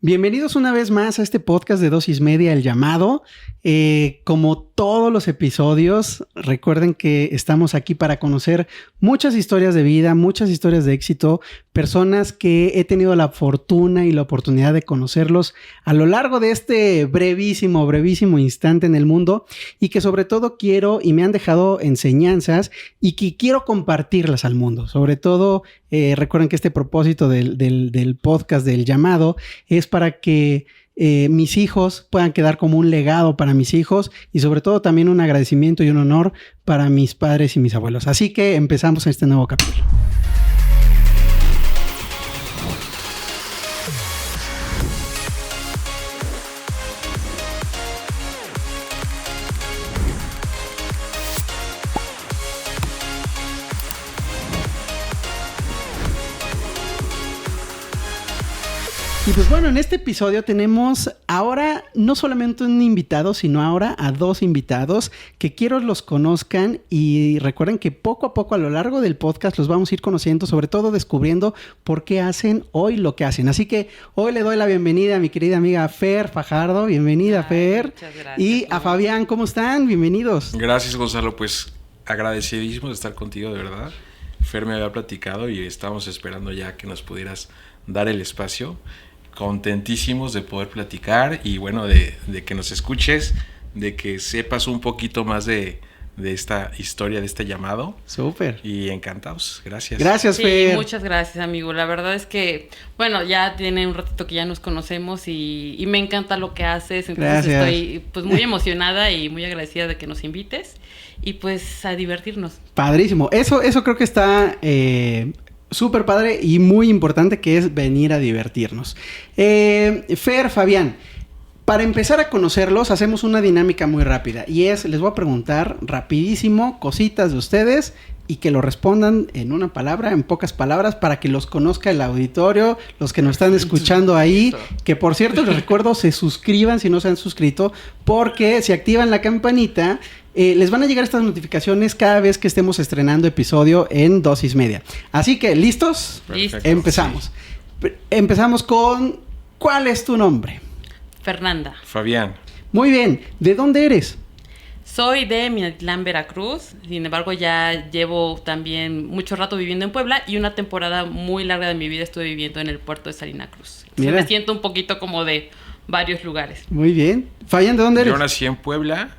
Bienvenidos una vez más a este podcast de Dosis Media, El Llamado. Como todos los episodios, recuerden que estamos aquí para conocer muchas historias de vida, muchas historias de éxito, personas que he tenido la fortuna y la oportunidad de conocerlos a lo largo de este brevísimo instante en el mundo y que sobre todo quiero y me han dejado enseñanzas y que quiero compartirlas al mundo. Sobre todo, recuerden que este propósito del podcast del Llamado es para que mis hijos puedan quedar como un legado para mis hijos y sobre todo también un agradecimiento y un honor para mis padres y mis abuelos. Así que empezamos este nuevo capítulo. Y pues bueno, en este episodio tenemos ahora no solamente un invitado, sino ahora a dos invitados que quiero los conozcan y recuerden que poco a poco a lo largo del podcast los vamos a ir conociendo, sobre todo descubriendo por qué hacen hoy lo que hacen. Así que hoy le doy la bienvenida a mi querida amiga Fer Fajardo. Bienvenida, Fer. Muchas gracias. Y a Fabián, ¿cómo están? Bienvenidos. Gracias, Gonzalo. Pues agradecidísimo de estar contigo, de verdad. Fer me había platicado y estábamos esperando ya que nos pudieras dar el espacio. Contentísimos de poder platicar y bueno, de que nos escuches, de que sepas un poquito más de esta historia, de este llamado. Súper. Y encantados. Gracias. Gracias, Sí, Fer. muchas gracias, amigo. La verdad es que, bueno, ya tiene un ratito que ya nos conocemos y me encanta lo que haces. Entonces Gracias. Estoy pues muy emocionada y muy agradecida de que nos invites y pues a divertirnos. Padrísimo. Eso creo que está súper padre y muy importante, que es venir a divertirnos. Fer, Fabián, para empezar a conocerlos hacemos una dinámica muy rápida y es, les voy a preguntar rapidísimo cositas de ustedes y que lo respondan en una palabra, en pocas palabras, para que los conozca el auditorio, los que nos están escuchando ahí, que por cierto les recuerdo se suscriban si no se han suscrito, porque si activan la campanita les van a llegar estas notificaciones cada vez que estemos estrenando episodio en Dosis Media. Así que, ¿listos? Listo. Empezamos. Sí. Empezamos con, ¿cuál es tu nombre? Fernanda. Fabián. Muy bien. ¿De dónde eres? Soy de Minatitlán, Veracruz. Sin embargo, ya llevo también mucho rato viviendo en Puebla y una temporada muy larga de mi vida estuve viviendo en el puerto de Salina Cruz. Entonces me siento un poquito como de varios lugares. Muy bien. Fabián, ¿de dónde eres? Yo nací en Puebla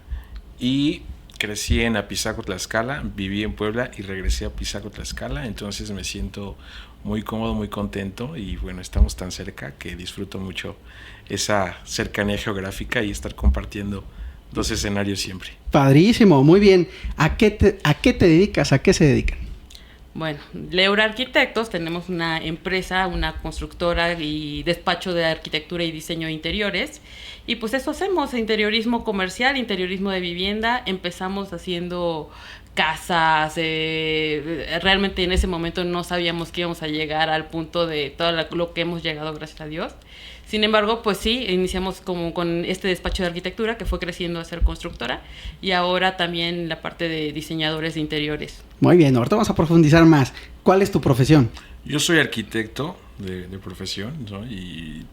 y crecí en Apizaco, Tlaxcala, viví en Puebla y regresé a Apizaco, Tlaxcala, entonces me siento muy cómodo, muy contento y bueno, estamos tan cerca que disfruto mucho esa cercanía geográfica y estar compartiendo dos escenarios siempre. Padrísimo, muy bien. ¿A qué te dedicas? ¿A qué se dedican? Bueno, Leura Arquitectos, tenemos una empresa, una constructora y despacho de arquitectura y diseño de interiores. Y pues eso hacemos, interiorismo comercial, interiorismo de vivienda. Empezamos haciendo casas, realmente en ese momento no sabíamos que íbamos a llegar al punto de todo lo que hemos llegado, gracias a Dios. Sin embargo, pues sí, iniciamos como con este despacho de arquitectura que fue creciendo a ser constructora y ahora también la parte de diseñadores de interiores. Muy bien, ahorita vamos a profundizar más. ¿Cuál es tu profesión? Yo soy arquitecto de profesión, ¿no? Y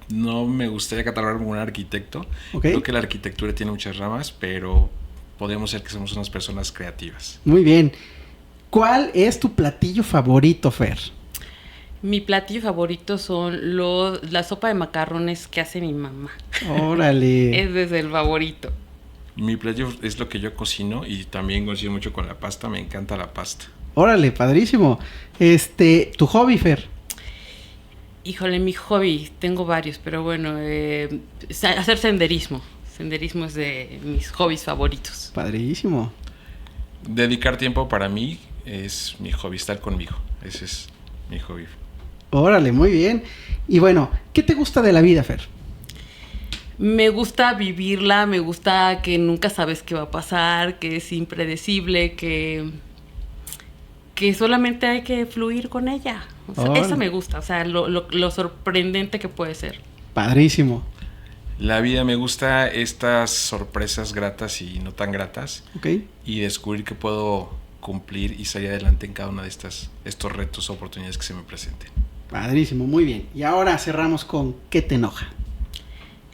no me gustaría catalogarme como un arquitecto. Okay. Creo que la arquitectura tiene muchas ramas, pero podemos ser que somos unas personas creativas. Muy bien. ¿Cuál es tu platillo favorito, Fer? Mi platillo favorito son la sopa de macarrones que hace mi mamá. Órale. Es desde el favorito. Mi platillo es lo que yo cocino y también cocino mucho con la pasta, me encanta la pasta. Órale, padrísimo. ¿Tu hobby, Fer? Híjole, mi hobby, tengo varios, pero bueno, hacer senderismo. Senderismo es de mis hobbies favoritos. Padrísimo. Dedicar tiempo para mí es mi hobby, estar conmigo. Ese es mi hobby. Órale, muy bien. Y bueno, ¿qué te gusta de la vida, Fer? Me gusta vivirla, me gusta que nunca sabes qué va a pasar, que es impredecible, que solamente hay que fluir con ella. O sea, eso me gusta, o sea, lo sorprendente que puede ser. Padrísimo. La vida me gusta estas sorpresas gratas y no tan gratas. Okay. Y descubrir que puedo cumplir y salir adelante en cada una de estos retos o oportunidades que se me presenten. Padrísimo, muy bien. Y ahora cerramos con ¿qué te enoja?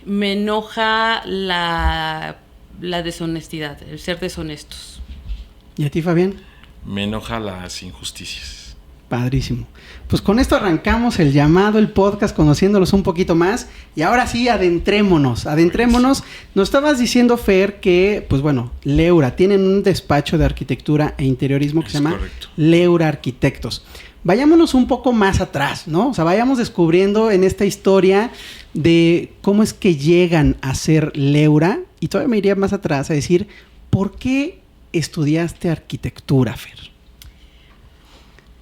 Me enoja la deshonestidad, el ser deshonestos. ¿Y a ti, Fabián? Me enoja las injusticias. Padrísimo. Pues con esto arrancamos el llamado, el podcast, conociéndolos un poquito más. Y ahora sí, adentrémonos. Nos estabas diciendo, Fer, que, pues bueno, Leura, tienen un despacho de arquitectura e interiorismo que se llama Leura Arquitectos. Vayámonos un poco más atrás, ¿no? O sea, vayamos descubriendo en esta historia de cómo es que llegan a ser Leura. Y todavía me iría más atrás a decir, ¿por qué estudiaste arquitectura, Fer?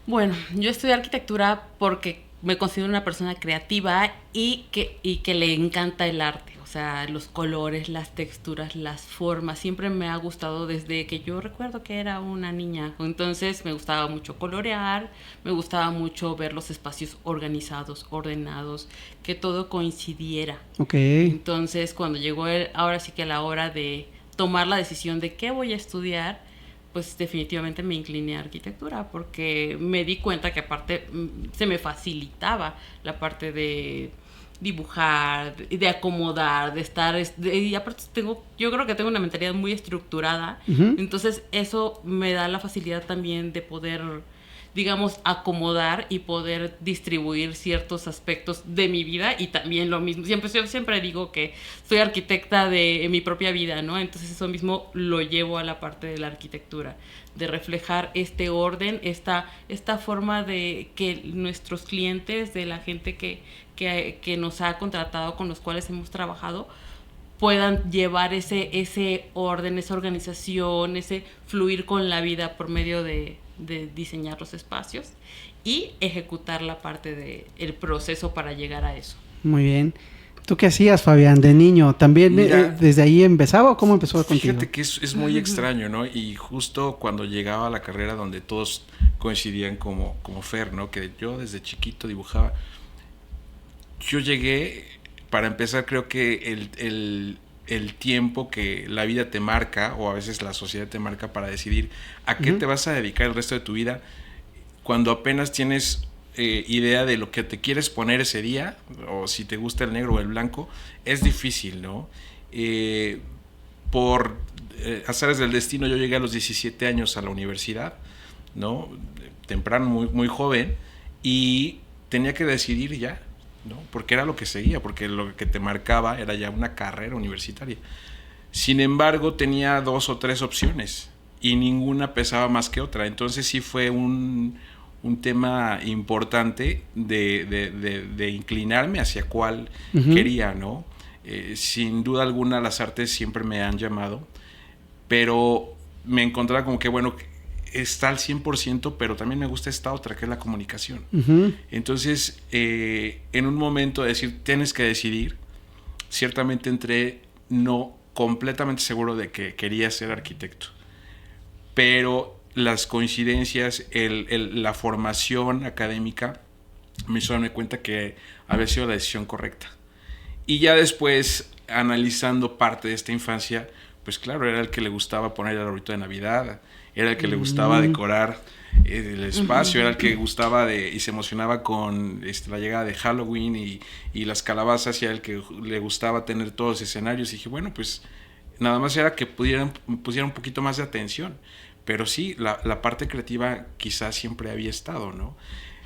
Bueno, yo estudié arquitectura porque me considero una persona creativa y que le encanta el arte. O sea, los colores, las texturas, las formas. Siempre me ha gustado desde que yo recuerdo que era una niña. Entonces me gustaba mucho colorear, me gustaba mucho ver los espacios organizados, ordenados, que todo coincidiera. Ok. Entonces cuando llegó ahora sí que la hora de tomar la decisión de qué voy a estudiar, pues definitivamente me incliné a arquitectura porque me di cuenta que aparte se me facilitaba la parte de dibujar, de acomodar, de estar, y aparte yo creo que tengo una mentalidad muy estructurada, entonces eso me da la facilidad también de poder, digamos, acomodar y poder distribuir ciertos aspectos de mi vida y también lo mismo. Siempre digo que soy arquitecta de mi propia vida, ¿no? Entonces eso mismo lo llevo a la parte de la arquitectura, de reflejar este orden, esta forma de que nuestros clientes, de la gente que nos ha contratado, con los cuales hemos trabajado, puedan llevar ese orden, esa organización, ese fluir con la vida por medio de diseñar los espacios y ejecutar la parte del proceso para llegar a eso. Muy bien. ¿Tú qué hacías, Fabián, de niño? ¿También desde ahí empezaba o cómo empezó contigo? Fíjate que es muy extraño, ¿no? Y justo cuando llegaba a la carrera donde todos coincidían como Fer, ¿no? Que yo desde chiquito dibujaba. Yo llegué, para empezar, creo que el tiempo que la vida te marca, o a veces la sociedad te marca para decidir a qué te vas a dedicar el resto de tu vida, cuando apenas tienes idea de lo que te quieres poner ese día, o si te gusta el negro o el blanco, es difícil, ¿no? Por azares del destino, yo llegué a los 17 años a la universidad, ¿no? Temprano, muy, muy joven, y tenía que decidir ya, ¿no? Porque era lo que seguía, porque lo que te marcaba era ya una carrera universitaria. Sin embargo, tenía 2 o 3 opciones y ninguna pesaba más que otra. Entonces sí fue un tema importante de inclinarme hacia cuál quería, ¿no? Sin duda alguna las artes siempre me han llamado, pero me encontraba como que, bueno, está al 100%, pero también me gusta esta otra, que es la comunicación. Entonces, en un momento de decir, tienes que decidir, ciertamente entré no completamente seguro de que quería ser arquitecto, pero las coincidencias, la formación académica me hizo darme cuenta que había sido la decisión correcta. Y ya después, analizando parte de esta infancia, pues claro, era el que le gustaba poner el arbolito de Navidad, era el que le gustaba decorar el espacio, era el que gustaba y se emocionaba con la llegada de Halloween y las calabazas, y era el que le gustaba tener todos los escenarios. Y dije, bueno, pues nada más era que pusieran un poquito más de atención. Pero sí, la parte creativa quizás siempre había estado, ¿no?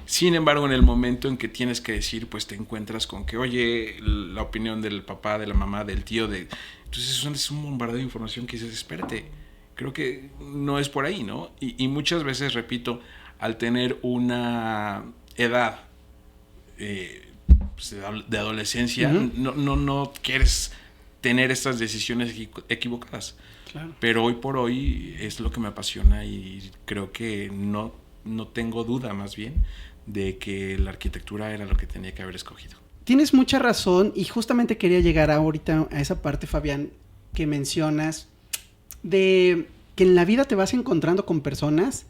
Sin embargo, en el momento en que tienes que decir, pues te encuentras con que, oye, la opinión del papá, de la mamá, del tío, entonces es un bombardeo de información que dices, espérate, creo que no es por ahí, ¿no? Y muchas veces, repito, al tener una edad pues de adolescencia, no quieres tener estas decisiones equivocadas. Claro. Pero hoy por hoy es lo que me apasiona y creo que no tengo duda, más bien, de que la arquitectura era lo que tenía que haber escogido. Tienes mucha razón y justamente quería llegar ahorita a esa parte, Fabián, que mencionas de que en la vida te vas encontrando con personas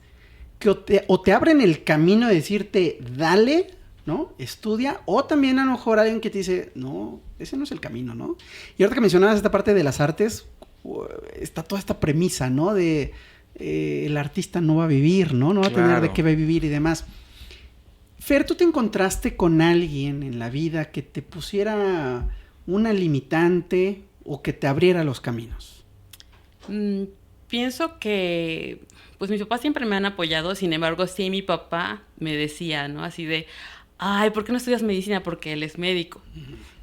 que o te abren el camino de decirte, dale, ¿no? Estudia, o también a lo mejor alguien que te dice, no, ese no es el camino, ¿no? Y ahorita que mencionabas esta parte de las artes, está toda esta premisa, ¿no? De el artista no va a vivir, ¿no? No va a tener de qué va a vivir y demás. Fer, ¿tú te encontraste con alguien en la vida que te pusiera una limitante o que te abriera los caminos? Pienso que, pues mis papás siempre me han apoyado, sin embargo, sí mi papá me decía, ¿no? Así de, ay, ¿por qué no estudias medicina? Porque él es médico.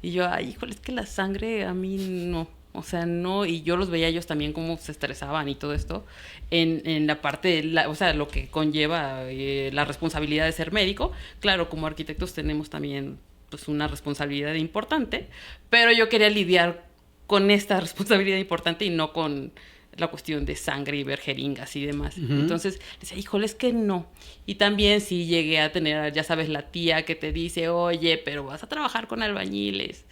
Y yo, ay, híjole, es que la sangre a mí no, o sea, no, y yo los veía ellos también cómo se estresaban y todo esto, en la parte, o sea, lo que conlleva la responsabilidad de ser médico. Claro, como arquitectos tenemos también, pues, una responsabilidad importante, pero yo quería lidiar con esta responsabilidad importante y no con la cuestión de sangre y ver jeringas y demás. Entonces, decía, híjole, es que no. Y también sí llegué a tener, ya sabes, la tía que te dice, oye, pero vas a trabajar con albañiles.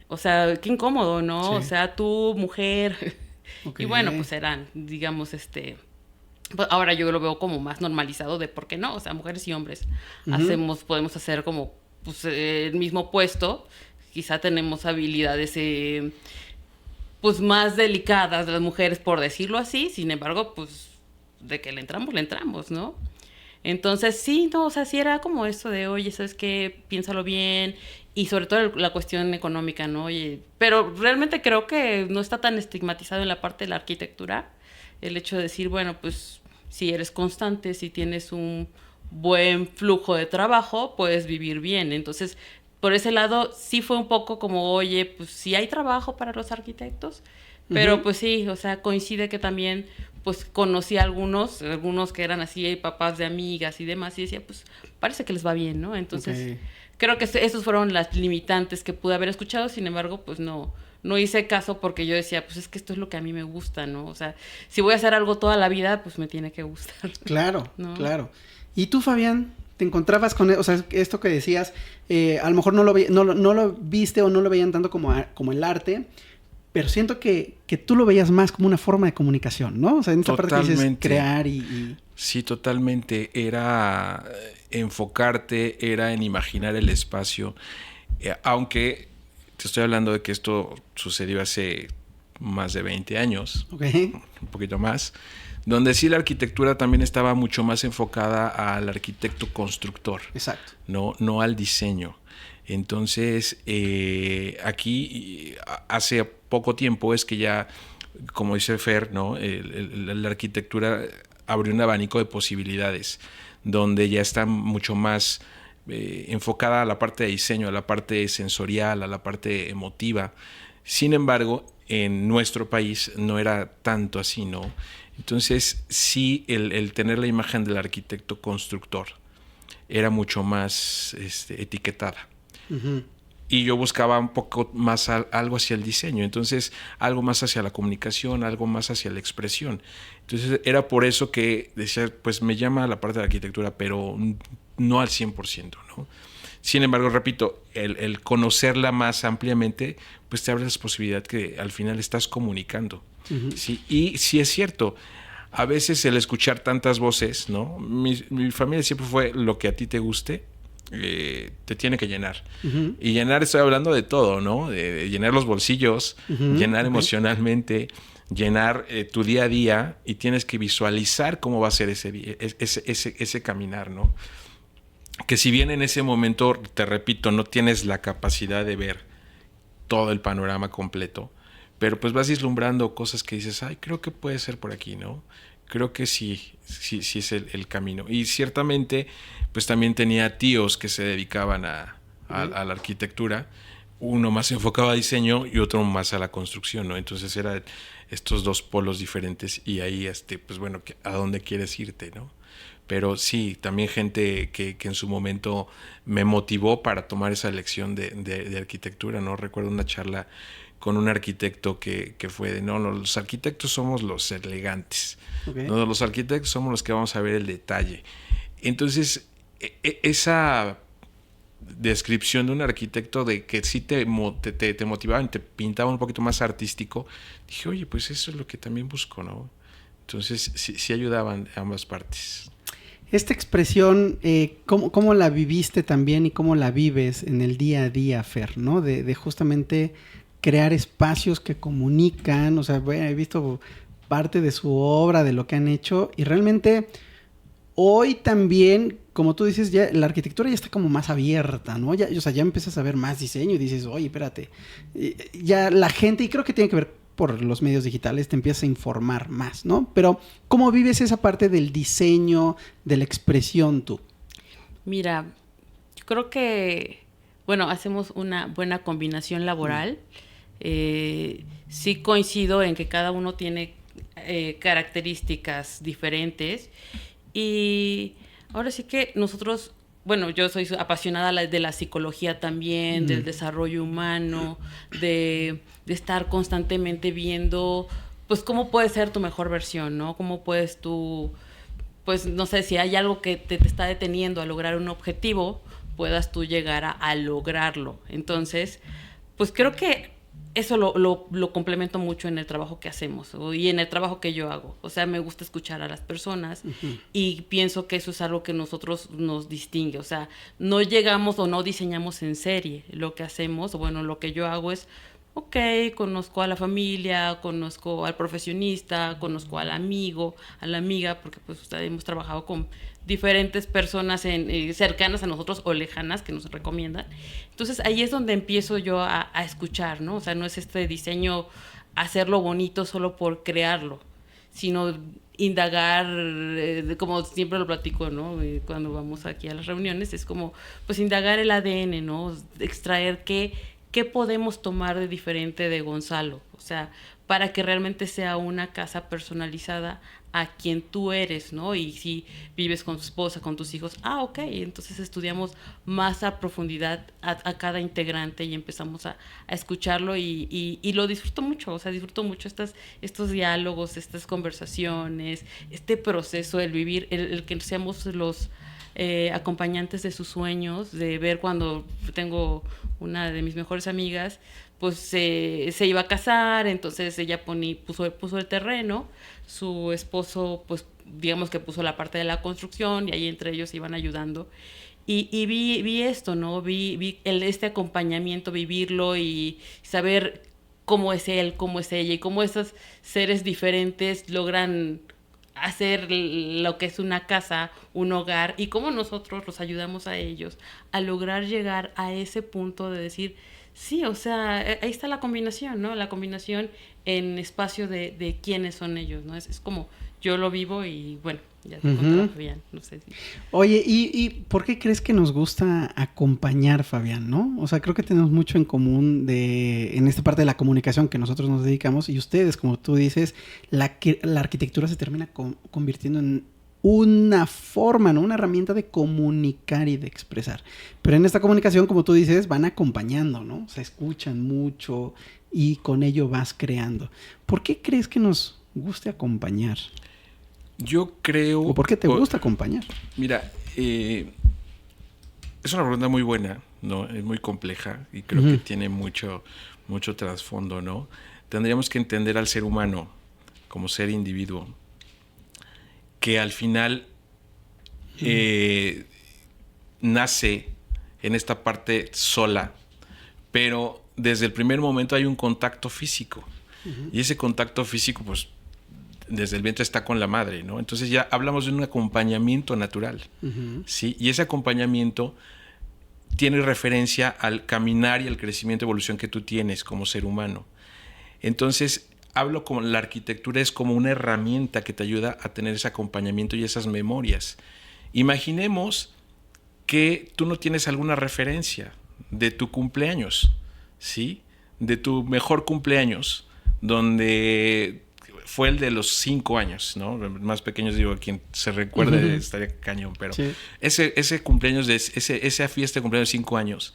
O sea, qué incómodo, ¿no? Sí. O sea, tú, mujer. Okay. Y bueno, pues eran, digamos, pues ahora yo lo veo como más normalizado de por qué no. O sea, mujeres y hombres podemos hacer como pues, el mismo puesto. Quizá tenemos habilidades pues más delicadas de las mujeres, por decirlo así. Sin embargo, pues de que le entramos, ¿no? Entonces, sí, no, o sea, sí era como esto de, oye, ¿sabes qué? Piénsalo bien. Y sobre todo la cuestión económica, ¿no? Oye, pero realmente creo que no está tan estigmatizado en la parte de la arquitectura el hecho de decir, bueno, pues si eres constante, si tienes un buen flujo de trabajo, puedes vivir bien. Entonces, por ese lado, sí fue un poco como, oye, pues sí hay trabajo para los arquitectos, pero pues sí, o sea, coincide que también, pues conocí a algunos que eran así, papás de amigas y demás, y decía, pues parece que les va bien, ¿no? Entonces, creo que esos fueron las limitantes que pude haber escuchado, sin embargo, pues no hice caso porque yo decía, pues es que esto es lo que a mí me gusta, ¿no? O sea, si voy a hacer algo toda la vida, pues me tiene que gustar. Claro, ¿no? claro. ¿Y tú, Fabián? ¿Te encontrabas con, o sea, esto que decías, a lo mejor no lo viste o no lo veían tanto como el arte, pero siento que tú lo veías más como una forma de comunicación, ¿no? O sea, en esta parte que dices crear y... Sí, totalmente. Era enfocarte, era en imaginar el espacio, aunque te estoy hablando de que esto sucedió hace más de 20 años, un poquito más, donde sí la arquitectura también estaba mucho más enfocada al arquitecto constructor. Exacto. No al diseño. Entonces, aquí hace poco tiempo es que ya, como dice Fer, ¿no? La arquitectura abrió un abanico de posibilidades, donde ya está mucho más enfocada a la parte de diseño, a la parte sensorial, a la parte emotiva. Sin embargo, en nuestro país no era tanto así, ¿no? Entonces, sí, el tener la imagen del arquitecto constructor era mucho más etiquetada. Y yo buscaba un poco más algo hacia el diseño, entonces algo más hacia la comunicación, algo más hacia la expresión. Entonces era por eso que decía, pues me llama la parte de la arquitectura, pero no al 100%, ¿no? Sin embargo, repito, el conocerla más ampliamente, pues te abre la posibilidad que al final estás comunicando. ¿Sí? Y sí es cierto, a veces el escuchar tantas voces, ¿no? Mi familia siempre fue lo que a ti te guste, te tiene que llenar. Y llenar, estoy hablando de todo, ¿no? De llenar los bolsillos, llenar emocionalmente, llenar tu día a día, y tienes que visualizar cómo va a ser ese caminar, ¿no? Que si bien en ese momento, te repito, no tienes la capacidad de ver todo el panorama completo, pero pues vas vislumbrando cosas que dices, ay, creo que puede ser por aquí, ¿no? Creo que sí es el camino. Y ciertamente, pues también tenía tíos que se dedicaban a la arquitectura, uno más enfocado a diseño y otro más a la construcción, ¿no? Entonces eran estos dos polos diferentes, y ahí, pues bueno, ¿a dónde quieres irte, no? Pero sí, también gente que en su momento me motivó para tomar esa elección de arquitectura, ¿no? Recuerdo una charla con un arquitecto que fue de, no, los arquitectos somos los elegantes. No, los arquitectos somos los que vamos a ver el detalle. Entonces, esa descripción de un arquitecto de que sí te motivaban, te pintaban un poquito más artístico, dije, oye, pues eso es lo que también busco, ¿no? Entonces, sí ayudaban a ambas partes. Esta expresión, ¿cómo la viviste también y cómo la vives en el día a día, Fer, ¿no? De justamente crear espacios que comunican, o sea, bueno, he visto parte de su obra, de lo que han hecho, y realmente hoy también, como tú dices, ya la arquitectura ya está como más abierta, ¿no? Ya, o sea, ya empiezas a ver más diseño y dices, oye, espérate, ya la gente, y creo que tiene que ver por los medios digitales, te empiezas a informar más, ¿no? Pero, ¿cómo vives esa parte del diseño, de la expresión tú? Mira, yo creo que, bueno, hacemos una buena combinación laboral. Sí coincido en que cada uno tiene características diferentes y ahora sí que nosotros, bueno, yo soy apasionada de la psicología también, del desarrollo humano, de estar constantemente viendo, pues, cómo puedes ser tu mejor versión, ¿no? Cómo puedes tú, pues, no sé, si hay algo que te está deteniendo a lograr un objetivo, puedas tú llegar a lograrlo. Entonces, pues creo que eso lo complemento mucho en el trabajo que hacemos y en el trabajo que yo hago. O sea, me gusta escuchar a las personas y pienso que eso es algo que nosotros nos distingue. O sea, no llegamos o no diseñamos en serie. Lo que hacemos, o bueno, lo que yo hago es, ok, conozco a la familia, conozco al profesionista, conozco al amigo, a la amiga, porque pues hemos trabajado con diferentes personas cercanas a nosotros o lejanas que nos recomiendan. Entonces ahí es donde empiezo yo a escuchar, ¿no? O sea, no es este diseño hacerlo bonito solo por crearlo, sino indagar, como siempre lo platico, ¿no? Cuando vamos aquí a las reuniones, es como, pues indagar el ADN, ¿no? Extraer qué podemos tomar de diferente de Gonzalo, o sea, para que realmente sea una casa personalizada a quien tú eres, ¿no? Y si vives con tu esposa, con tus hijos, ok, entonces estudiamos más a profundidad a cada integrante y empezamos a escucharlo y lo disfruto mucho, o sea, disfruto mucho estos diálogos, estas conversaciones, este proceso, el vivir, el que seamos los acompañantes de sus sueños, de ver cuando tengo una de mis mejores amigas, pues se iba a casar, entonces ella puso el terreno, su esposo, pues digamos que puso la parte de la construcción y ahí entre ellos se iban ayudando. Y vi esto, ¿no? Vi este acompañamiento, vivirlo y saber cómo es él, cómo es ella y cómo esos seres diferentes logran hacer lo que es una casa, un hogar y cómo nosotros los ayudamos a ellos a lograr llegar a ese punto de decir, sí, o sea, ahí está la combinación, ¿no? La combinación en espacio de quiénes son ellos, ¿no? Es como yo lo vivo y bueno, ya te contará Fabián, no sé si... Oye, ¿y por qué crees que nos gusta acompañar, Fabián, no? O sea, creo que tenemos mucho en común en esta parte de la comunicación que nosotros nos dedicamos y ustedes, como tú dices, la arquitectura se termina convirtiendo en una forma, ¿no? Una herramienta de comunicar y de expresar. Pero en esta comunicación, como tú dices, van acompañando, ¿no? Se escuchan mucho y con ello vas creando. ¿Por qué crees que nos guste acompañar? Yo creo... ¿O por qué te gusta acompañar? Mira, es una pregunta muy buena, ¿no? Es muy compleja y creo que tiene mucho trasfondo, ¿no? Tendríamos que entender al ser humano como ser individuo, que al final nace en esta parte sola, pero desde el primer momento hay un contacto físico. Y ese contacto físico, pues, desde el vientre está con la madre, ¿no? Entonces ya hablamos de un acompañamiento natural, ¿sí? Y ese acompañamiento tiene referencia al caminar y al crecimiento y evolución que tú tienes como ser humano. Entonces, hablo como la arquitectura es como una herramienta que te ayuda a tener ese acompañamiento y esas memorias. Imaginemos que tú no tienes alguna referencia de tu cumpleaños, ¿sí? De tu mejor cumpleaños, donde fue el de los 5 años, ¿no? Más pequeños, digo, quien se recuerde estaría cañón, pero sí. ese cumpleaños, esa fiesta de cumpleaños de 5 años,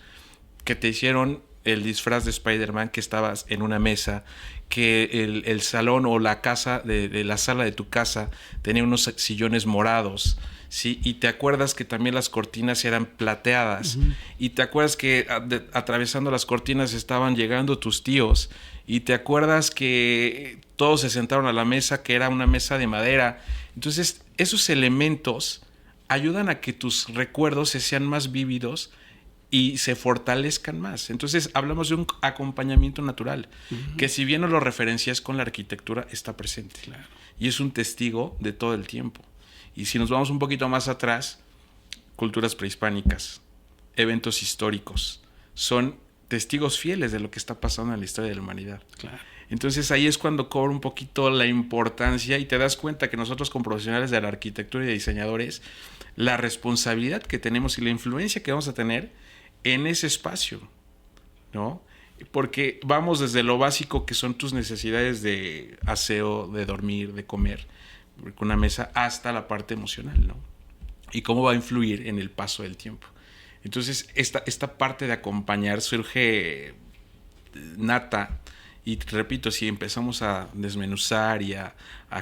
que te hicieron el disfraz de Spider-Man, que estabas en una mesa, que el salón o la casa, de la sala de tu casa, tenía unos sillones morados, ¿sí? Y te acuerdas que también las cortinas eran plateadas, y te acuerdas que atravesando las cortinas estaban llegando tus tíos, y te acuerdas que todos se sentaron a la mesa, que era una mesa de madera. Entonces, esos elementos ayudan a que tus recuerdos se sean más vívidos y se fortalezcan más. Entonces, hablamos de un acompañamiento natural, que si bien no lo referencias con la arquitectura, está presente. Claro. Y es un testigo de todo el tiempo. Y si nos vamos un poquito más atrás, culturas prehispánicas, eventos históricos, son testigos fieles de lo que está pasando en la historia de la humanidad. Claro. Entonces ahí es cuando cobra un poquito la importancia y te das cuenta que nosotros como profesionales de la arquitectura y de diseñadores, la responsabilidad que tenemos y la influencia que vamos a tener en ese espacio, ¿no? Porque vamos desde lo básico que son tus necesidades de aseo, de dormir, de comer, con una mesa, hasta la parte emocional, ¿no? Y cómo va a influir en el paso del tiempo. Entonces esta parte de acompañar surge nata. Y repito, si empezamos a desmenuzar y a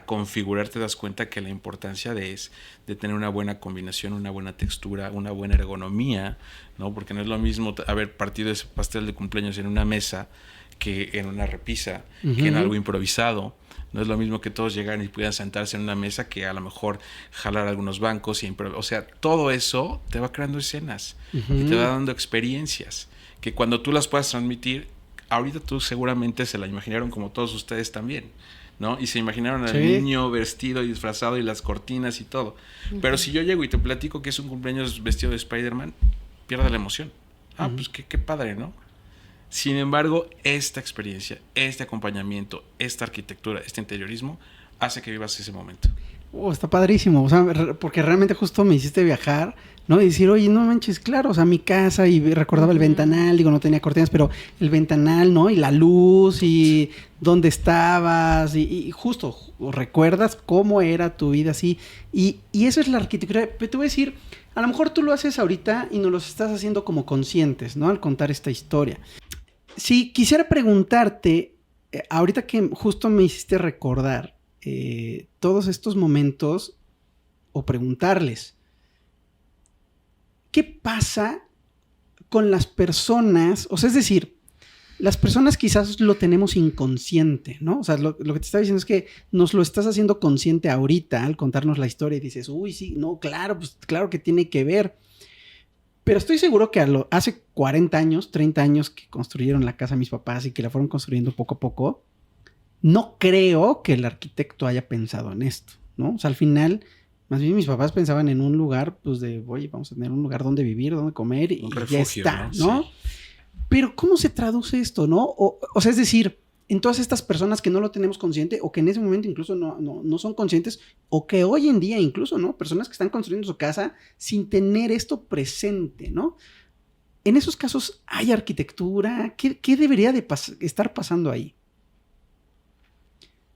configurar, te das cuenta que la importancia de tener una buena combinación, una buena textura, una buena ergonomía, ¿no? Porque no es lo mismo haber partido ese pastel de cumpleaños en una mesa que en una repisa, que en algo improvisado. No es lo mismo que todos llegaran y pudieran sentarse en una mesa que a lo mejor jalar algunos bancos y o sea, todo eso te va creando escenas y te va dando experiencias que cuando tú las puedas transmitir, ahorita tú seguramente se la imaginaron como todos ustedes también, ¿no? Y se imaginaron al niño vestido y disfrazado y las cortinas y todo. Pero si yo llego y te platico que es un cumpleaños vestido de Spider-Man, pierde la emoción. Pues qué padre, ¿no? Sin embargo, esta experiencia, este acompañamiento, esta arquitectura, este interiorismo, hace que vivas ese momento. Está padrísimo, o sea, porque realmente justo me hiciste viajar, ¿no? Y decir, oye, no manches, claro, o sea, mi casa, y recordaba el ventanal, digo, no tenía cortinas, pero el ventanal, ¿no? Y la luz, y dónde estabas, y justo recuerdas cómo era tu vida así, y eso es la arquitectura. Pero te voy a decir, a lo mejor tú lo haces ahorita y nos lo estás haciendo como conscientes, ¿no? Al contar esta historia. Si quisiera preguntarte, ahorita que justo me hiciste recordar todos estos momentos, o preguntarles, ¿qué pasa con las personas? O sea, es decir, las personas quizás lo tenemos inconsciente, ¿no? O sea, lo que te estaba diciendo es que nos lo estás haciendo consciente ahorita al contarnos la historia y dices, uy, sí, no, claro, pues claro que tiene que ver. Pero estoy seguro que hace 40 años, 30 años que construyeron la casa mis papás y que la fueron construyendo poco a poco, no creo que el arquitecto haya pensado en esto, ¿no? O sea, al final, más bien mis papás pensaban en un lugar, pues de, oye, vamos a tener un lugar donde vivir, donde comer, y refugio, ya está, ¿no? Sí. Pero ¿cómo se traduce esto, no? O sea, es decir, en todas estas personas que no lo tenemos consciente, o que en ese momento incluso no son conscientes, o que hoy en día incluso, ¿no? Personas que están construyendo su casa sin tener esto presente, ¿no? En esos casos, ¿hay arquitectura? ¿Qué debería de estar pasando ahí?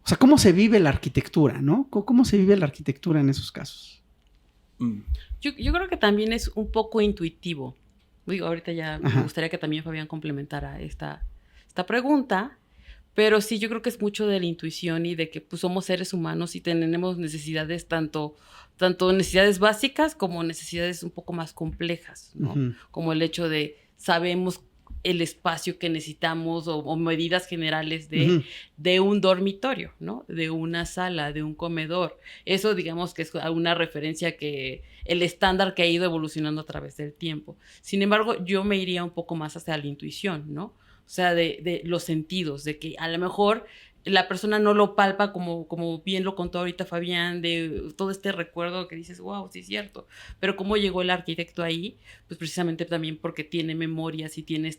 O sea, ¿cómo se vive la arquitectura, no? ¿Cómo se vive la arquitectura en esos casos? Yo creo que también es un poco intuitivo. Digo, ahorita ya me gustaría que también Fabián complementara esta pregunta, pero sí, yo creo que es mucho de la intuición y de que pues, somos seres humanos y tenemos necesidades tanto necesidades básicas como necesidades un poco más complejas, ¿no? Como el hecho de sabemos el espacio que necesitamos o medidas generales de un dormitorio, ¿no? De una sala, de un comedor. Eso, digamos, que es una referencia que el estándar que ha ido evolucionando a través del tiempo. Sin embargo, yo me iría un poco más hacia la intuición, ¿no? O sea, de los sentidos, de que a lo mejor la persona no lo palpa como bien lo contó ahorita Fabián, de todo este recuerdo que dices, wow, sí es cierto. Pero cómo llegó el arquitecto ahí, pues precisamente también porque tiene memorias y tiene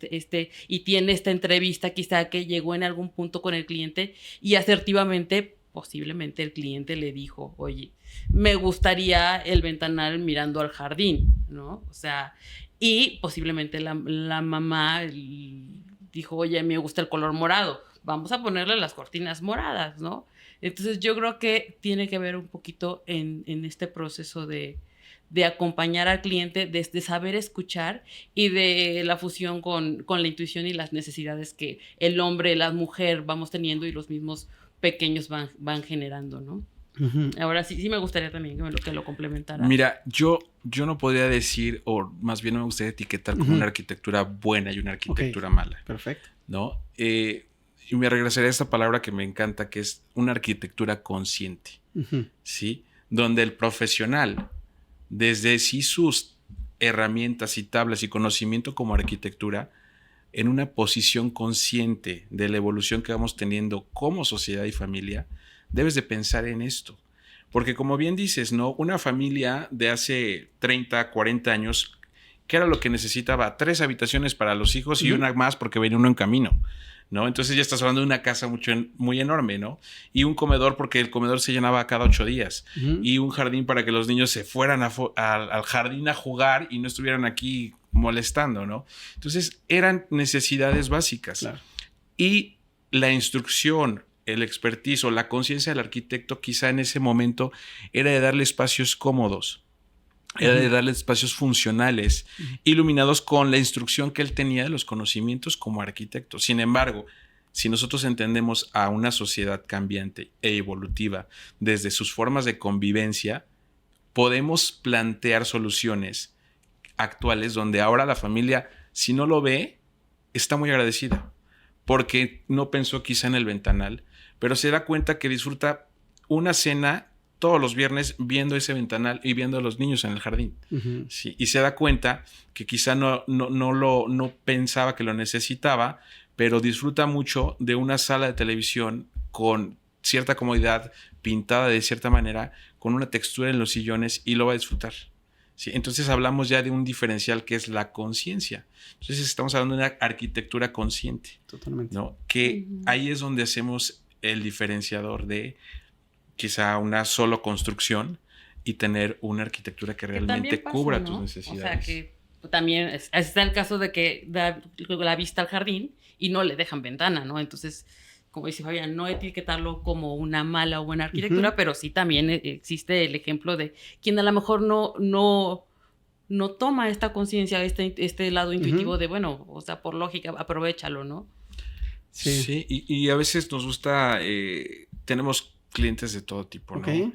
y tiene esta entrevista quizá que llegó en algún punto con el cliente y asertivamente, posiblemente el cliente le dijo, oye, me gustaría el ventanal mirando al jardín, ¿no? O sea, y posiblemente la mamá dijo, oye, me gusta el color morado, vamos a ponerle las cortinas moradas, ¿no? Entonces yo creo que tiene que ver un poquito en este proceso de acompañar al cliente, de saber escuchar y de la fusión con la intuición y las necesidades que el hombre, la mujer vamos teniendo y los mismos pequeños van generando, ¿no? Ahora sí me gustaría también que lo complementara. Mira, yo no podría decir, o más bien no me gustaría etiquetar como una arquitectura buena y una arquitectura mala. Perfecto. ¿No? Y me regresaría a esta palabra que me encanta, que es una arquitectura consciente, ¿sí? Donde el profesional, desde sí sus herramientas y tablas y conocimiento como arquitectura, en una posición consciente de la evolución que vamos teniendo como sociedad y familia, debes de pensar en esto. Porque como bien dices, ¿no? Una familia de hace 30, 40 años, ¿qué era lo que necesitaba? 3 habitaciones para los hijos y una más porque venía uno en camino, ¿no? Entonces ya estás hablando de una casa muy enorme, ¿no? Y un comedor porque el comedor se llenaba cada 8 días. Y un jardín para que los niños se fueran al jardín a jugar y no estuvieran aquí molestando, ¿no? Entonces eran necesidades básicas. Claro. Y la instrucción, el expertise o la conciencia del arquitecto quizá en ese momento era de darle espacios cómodos. Era de darle espacios funcionales, iluminados con la instrucción que él tenía de los conocimientos como arquitecto. Sin embargo, si nosotros entendemos a una sociedad cambiante e evolutiva desde sus formas de convivencia, podemos plantear soluciones actuales donde ahora la familia, si no lo ve, está muy agradecida. Porque no pensó quizá en el ventanal, pero se da cuenta que disfruta una cena todos los viernes viendo ese ventanal y viendo a los niños en el jardín. Sí, y se da cuenta que quizá no pensaba que lo necesitaba, pero disfruta mucho de una sala de televisión con cierta comodidad, pintada de cierta manera, con una textura en los sillones y lo va a disfrutar. Sí, entonces hablamos ya de un diferencial que es la conciencia. Entonces estamos hablando de una arquitectura consciente. Totalmente. ¿No? Que ahí es donde hacemos el diferenciador de quizá una solo construcción y tener una arquitectura que realmente pasa, cubra ¿no? tus necesidades. O sea, que también está el caso de que da la vista al jardín y no le dejan ventana, ¿no? Entonces, como dice Fabián, no etiquetarlo como una mala o buena arquitectura, pero sí también existe el ejemplo de quien a lo mejor no toma esta conciencia, este lado intuitivo de, bueno, o sea, por lógica, aprovéchalo, ¿no? Sí, y a veces nos gusta, tenemos clientes de todo tipo, ¿no? Okay.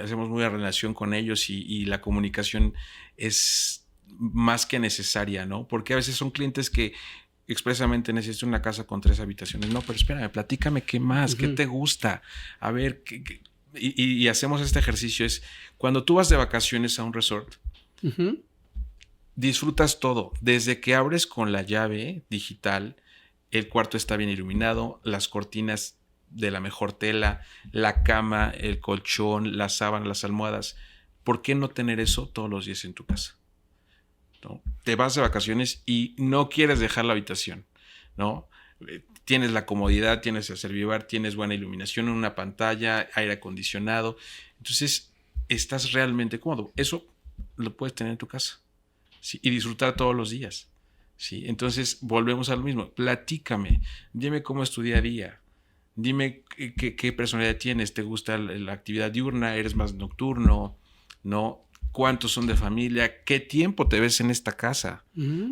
Hacemos muy buena relación con ellos y la comunicación es más que necesaria, ¿no? Porque a veces son clientes que expresamente necesitan una casa con 3 habitaciones. No, pero espérame, platícame qué más, qué te gusta. A ver, y hacemos este ejercicio. Es cuando tú vas de vacaciones a un resort, disfrutas todo. Desde que abres con la llave digital, el cuarto está bien iluminado, las cortinas de la mejor tela, la cama, el colchón, la sábana, las almohadas. ¿Por qué no tener eso todos los días en tu casa? ¿No? Te vas de vacaciones y no quieres dejar la habitación, ¿no? Tienes la comodidad, tienes el servivar, tienes buena iluminación, una pantalla, aire acondicionado. Entonces, estás realmente cómodo. Eso lo puedes tener en tu casa, ¿sí? Y disfrutar todos los días, ¿sí? Entonces, volvemos a lo mismo. Platícame, dime cómo es tu día a día. Dime qué personalidad tienes. ¿Te gusta la actividad diurna? ¿Eres más nocturno? ¿No? ¿Cuántos son de familia? ¿Qué tiempo te ves en esta casa?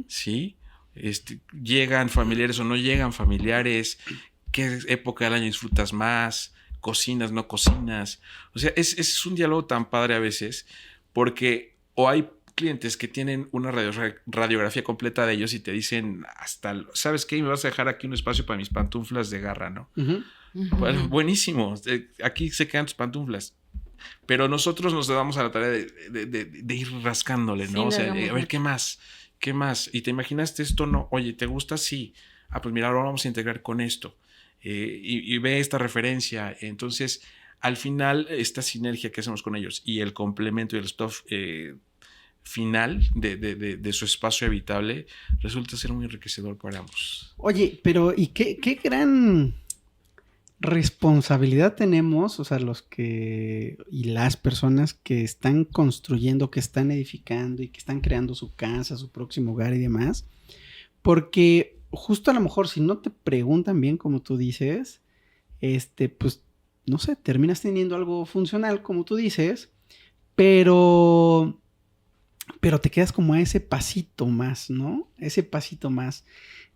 ¿Sí? ¿Llegan familiares o no llegan familiares? ¿Qué época del año disfrutas más? ¿Cocinas, no cocinas? O sea, es un diálogo tan padre a veces porque o hay clientes que tienen una radiografía completa de ellos y te dicen hasta, ¿sabes qué? Me vas a dejar aquí un espacio para mis pantuflas de garra, ¿no? Bueno, buenísimo. Aquí se quedan tus pantuflas. Pero nosotros nos damos a la tarea de ir rascándole, ¿no? Sí, o sea, a ver, ¿qué más? ¿Qué más? ¿Y te imaginaste esto? No. Oye, ¿te gusta? Sí. Ah, pues mira, ahora vamos a integrar con esto. Y ve esta referencia. Entonces, al final, esta sinergia que hacemos con ellos y el complemento y el stuff final de su espacio habitable resulta ser muy enriquecedor para ambos. Oye, pero ¿y qué gran responsabilidad tenemos, o sea, los que y las personas que están construyendo, que están edificando y que están creando su casa, su próximo hogar y demás? Porque justo a lo mejor si no te preguntan bien, como tú dices, pues, no sé, terminas teniendo algo funcional, como tú dices, pero te quedas como a ese pasito más, ¿no? Ese pasito más.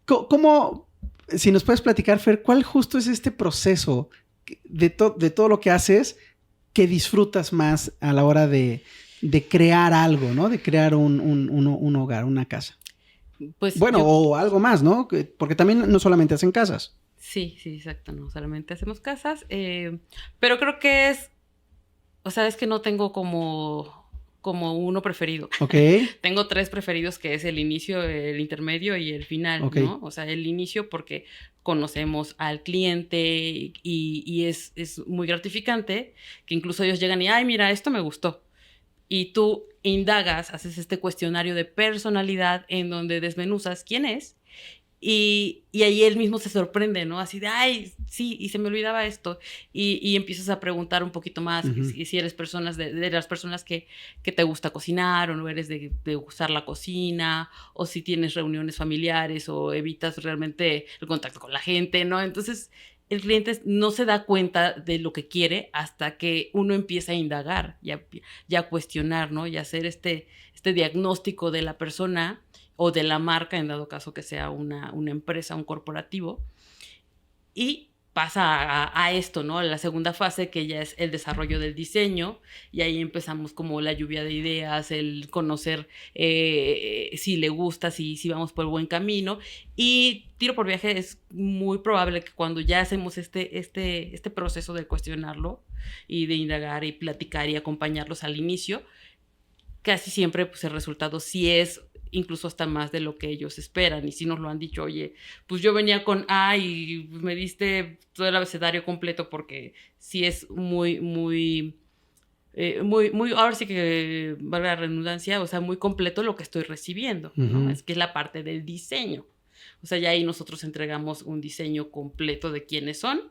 ¿Cómo, si nos puedes platicar, Fer, cuál justo es este proceso de todo lo que haces que disfrutas más a la hora de crear algo, ¿no? De crear un hogar, una casa. Pues bueno, o algo más, ¿no? Porque también no solamente hacen casas. Sí, exacto, no solamente hacemos casas, pero creo que o sea, es que no tengo como uno preferido. Ok. Tengo 3 preferidos, que es el inicio, el intermedio y el final, Ok. ¿no? O sea, el inicio porque conocemos al cliente y es muy gratificante que incluso ellos llegan y, ay, mira, esto me gustó. Y tú indagas, haces este cuestionario de personalidad en donde desmenuzas quién es. Y ahí él mismo se sorprende, ¿no? Así de, ay, sí, y se me olvidaba esto. Y empiezas a preguntar un poquito más, si eres personas de las personas que te gusta cocinar, o no eres de usar la cocina, o si tienes reuniones familiares, o evitas realmente el contacto con la gente, ¿no? Entonces, el cliente no se da cuenta de lo que quiere hasta que uno empieza a indagar y a cuestionar, ¿no? Y a hacer este diagnóstico de la persona o de la marca, en dado caso que sea una empresa, un corporativo, y pasa a esto, ¿no? A la segunda fase, que ya es el desarrollo del diseño, y ahí empezamos como la lluvia de ideas, el conocer si le gusta, si vamos por el buen camino, y tiro por viaje es muy probable que cuando ya hacemos este proceso de cuestionarlo y de indagar y platicar y acompañarlos al inicio, casi siempre pues el resultado sí es incluso hasta más de lo que ellos esperan. Y sí nos lo han dicho, oye, pues yo venía con A y me diste todo el abecedario completo, porque sí es muy, ahora sí que valga la redundancia, o sea, muy completo lo que estoy recibiendo, ¿no? Es que es la parte del diseño. O sea, ya ahí nosotros entregamos un diseño completo de quiénes son,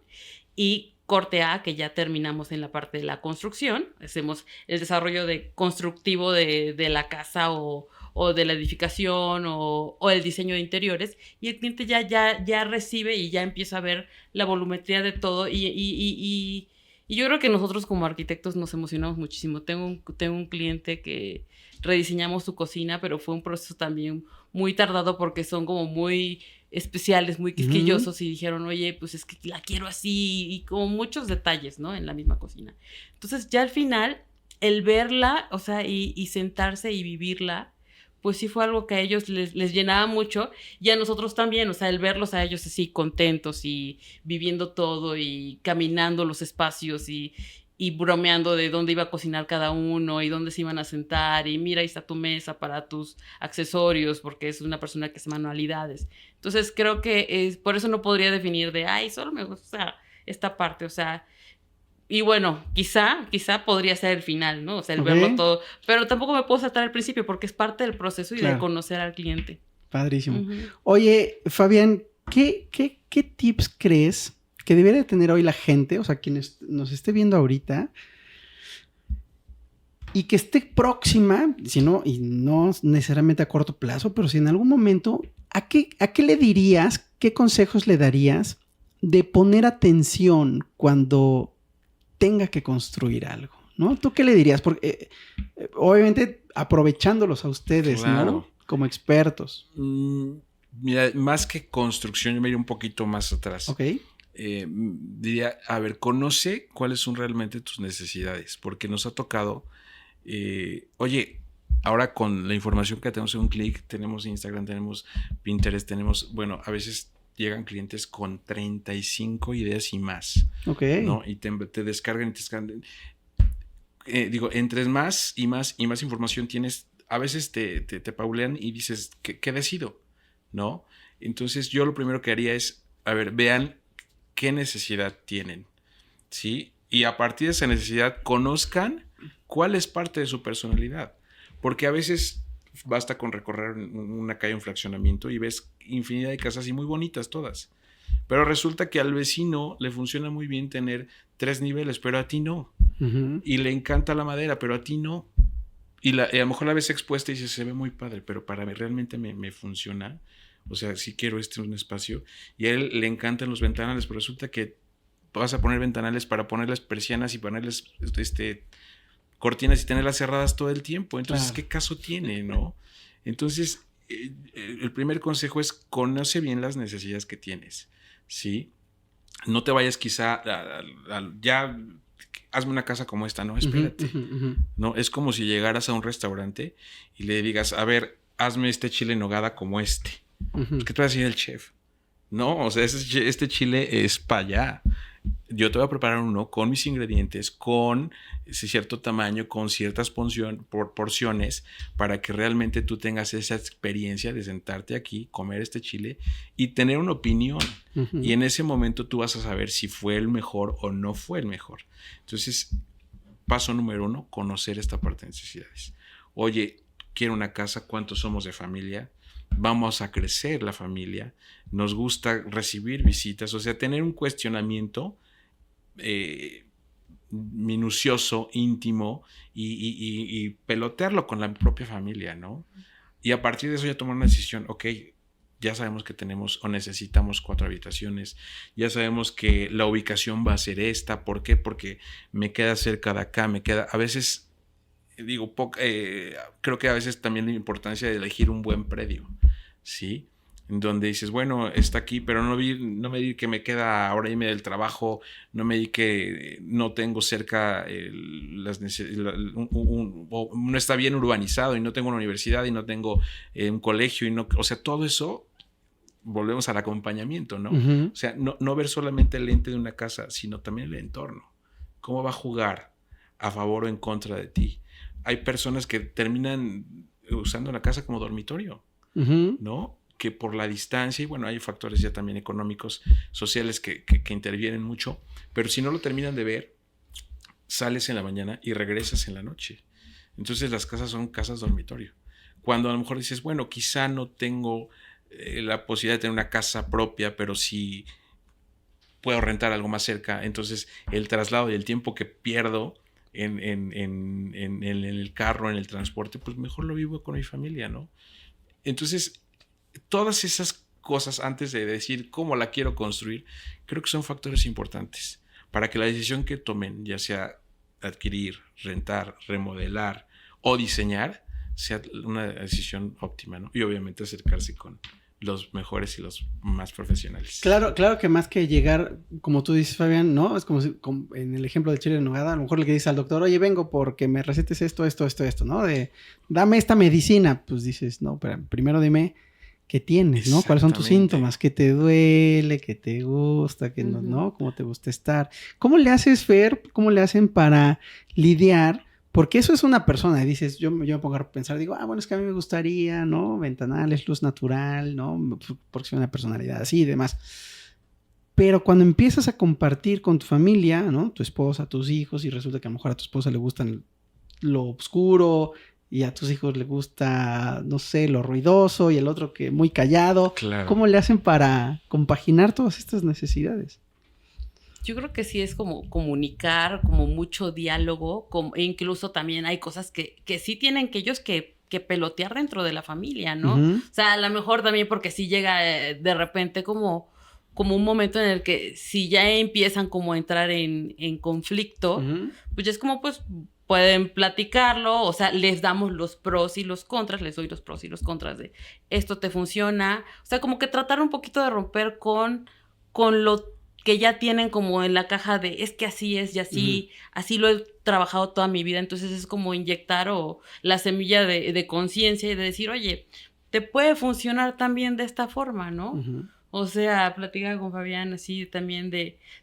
y corte A, que ya terminamos en la parte de la construcción, hacemos el desarrollo constructivo de la casa o de la edificación o el diseño de interiores, y el cliente ya recibe y ya empieza a ver la volumetría de todo, y yo creo que nosotros como arquitectos nos emocionamos muchísimo. Tengo un cliente que rediseñamos su cocina, pero fue un proceso también muy tardado porque son como muy especiales, muy quisquillosos, y dijeron, oye, pues es que la quiero así, y como muchos detalles, ¿no? En la misma cocina. Entonces ya al final, el verla, o sea, y sentarse y vivirla, pues sí fue algo que a ellos les llenaba mucho, y a nosotros también, o sea, el verlos a ellos así contentos y viviendo todo y caminando los espacios y bromeando de dónde iba a cocinar cada uno y dónde se iban a sentar, y mira, ahí está tu mesa para tus accesorios, porque es una persona que hace manualidades. Entonces creo que por eso no podría definir de, ay, solo me gusta esta parte, o sea, y bueno, quizá podría ser el final, ¿no? O sea, el verlo todo, pero tampoco me puedo saltar al principio porque es parte del proceso y de conocer al cliente. Padrísimo. Oye, Fabián, ¿qué tips crees que debería tener hoy la gente, o sea, quienes nos esté viendo ahorita, y que esté próxima, si no, y no necesariamente a corto plazo, pero si en algún momento, ¿a qué le dirías, qué consejos le darías de poner atención cuando tenga que construir algo, ¿no? ¿Tú qué le dirías? Porque obviamente aprovechándolos a ustedes, claro, ¿no? Como expertos. Mira, más que construcción, yo me iría un poquito más atrás. Ok. Diría, a ver, conoce cuáles son realmente tus necesidades, porque nos ha tocado, oye, ahora con la información que tenemos en un clic, tenemos Instagram, tenemos Pinterest, tenemos, bueno, a veces llegan clientes con 35 ideas y más. Ok. ¿No? Y te descargan y te descargan. Entre más información tienes, a veces te paulean y dices, ¿qué decido? ¿No? Entonces yo lo primero que haría es, a ver, vean qué necesidad tienen, ¿sí? Y a partir de esa necesidad conozcan cuál es parte de su personalidad. Porque a veces basta con recorrer una calle, un fraccionamiento, y ves infinidad de casas y muy bonitas todas. Pero resulta que al vecino le funciona muy bien tener 3 niveles, pero a ti no. Y le encanta la madera, pero a ti no. Y a lo mejor la ves expuesta y dices, se ve muy padre, pero para mí realmente me funciona. O sea, si quiero un espacio. Y a él le encantan los ventanales, pero resulta que vas a poner ventanales para ponerles persianas y ponerles cortinas y tenerlas cerradas todo el tiempo. Entonces, claro, ¿qué caso tiene, no? Entonces, el primer consejo es conoce bien las necesidades que tienes, ¿sí? No te vayas quizá ya hazme una casa como esta, no, espérate. No, es como si llegaras a un restaurante y le digas, a ver, hazme este chile en nogada como este. ¿Qué te va a decir el chef? No, o sea, este chile es para allá. yo te voy a preparar uno con mis ingredientes, con cierto tamaño, con ciertas porciones, para que realmente tú tengas esa experiencia de sentarte aquí, comer este chile y tener una opinión. Uh-huh. Y en ese momento tú vas a saber si fue el mejor o no fue el mejor. Entonces, paso número 1, conocer esta parte de necesidades. Oye, quiero una casa, ¿cuántos somos de familia? Vamos a crecer la familia, nos gusta recibir visitas, o sea, tener un cuestionamiento minucioso, íntimo y pelotearlo con la propia familia, ¿no? Y a partir de eso ya tomar una decisión, ok, ya sabemos que tenemos o necesitamos 4 habitaciones, ya sabemos que la ubicación va a ser esta, ¿por qué? Porque me queda cerca de acá, a veces, digo, creo que a veces también la importancia de elegir un buen predio, ¿sí? En donde dices, bueno, está aquí, pero no me di que me queda a hora y media del trabajo, no me di que no tengo cerca no está bien urbanizado y no tengo una universidad y no tengo un colegio y no, o sea, todo eso, volvemos al acompañamiento, ¿no? Uh-huh. O sea, no ver solamente el lente de una casa, sino también el entorno. ¿Cómo va a jugar a favor o en contra de ti? Hay personas que terminan usando la casa como dormitorio, uh-huh, ¿no? Que por la distancia, y bueno, hay factores ya también económicos, sociales que intervienen mucho, pero si no lo terminan de ver, sales en la mañana y regresas en la noche. Entonces las casas son casas dormitorio. Cuando a lo mejor dices, bueno, quizá no tengo la posibilidad de tener una casa propia, pero sí puedo rentar algo más cerca, entonces el traslado y el tiempo que pierdo en el carro, en el transporte, pues mejor lo vivo con mi familia, ¿no? Entonces, todas esas cosas, antes de decir cómo la quiero construir, creo que son factores importantes para que la decisión que tomen, ya sea adquirir, rentar, remodelar o diseñar, sea una decisión óptima, ¿no? Y obviamente acercarse con los mejores y los más profesionales. Claro que más que llegar, como tú dices, Fabián, ¿no? Es como en el ejemplo del chile en nogada, a lo mejor le dices al doctor, oye, vengo porque me recetes esto, ¿no? De, dame esta medicina. Pues dices, no, pero primero dime qué tienes, ¿no? ¿Cuáles son tus síntomas? ¿Qué te duele? ¿Qué te gusta? ¿Qué no, no? ¿Cómo te gusta estar? ¿Cómo le haces, Fer? ¿Cómo le hacen para lidiar? Porque eso es una persona, y dices, yo me pongo a pensar, digo, bueno, es que a mí me gustaría, ¿no? Ventanales, luz natural, ¿no? Porque soy una personalidad así y demás. Pero cuando empiezas a compartir con tu familia, ¿no? Tu esposa, tus hijos, y resulta que a lo mejor a tu esposa le gustan lo oscuro, y a tus hijos le gusta, no sé, lo ruidoso, y el otro que muy callado. Claro. ¿Cómo le hacen para compaginar todas estas necesidades? Yo creo que sí es como comunicar, como mucho diálogo, e incluso también hay cosas que sí tienen que ellos que pelotear dentro de la familia, ¿no? Uh-huh. O sea, a lo mejor también porque sí llega de repente como un momento en el que si ya empiezan como a entrar en conflicto, uh-huh, pues ya es como pues pueden platicarlo, o sea, les damos los pros y los contras, les doy los pros y los contras de esto te funciona, o sea, como que tratar un poquito de romper con lo que ya tienen como en la caja de es que así es y así, uh-huh, así lo he trabajado toda mi vida, entonces es como inyectar la semilla de conciencia y de decir, oye, te puede funcionar también de esta forma, ¿no? Uh-huh. O sea, platicar con Fabián así también